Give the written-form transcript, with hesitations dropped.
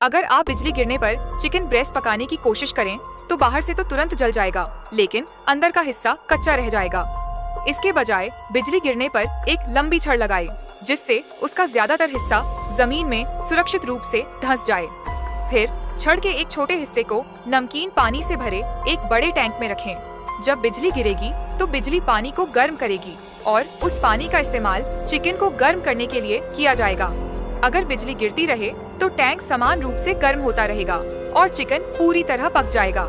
अगर आप बिजली गिरने पर चिकन ब्रेस्ट पकाने की कोशिश करें तो बाहर से तो तुरंत जल जाएगा, लेकिन अंदर का हिस्सा कच्चा रह जाएगा। इसके बजाय बिजली गिरने पर एक लंबी छड़ लगाएं, जिससे उसका ज्यादातर हिस्सा जमीन में सुरक्षित रूप से धंस जाए। फिर छड़ के एक छोटे हिस्से को नमकीन पानी से भरे एक बड़े टैंक में रखें। जब बिजली गिरेगी तो बिजली पानी को गर्म करेगी और उस पानी का इस्तेमाल चिकन को गर्म करने के लिए किया जाएगा। अगर बिजली गिरती रहे तो टैंक समान रूप से गर्म होता रहेगा और चिकन पूरी तरह पक जाएगा।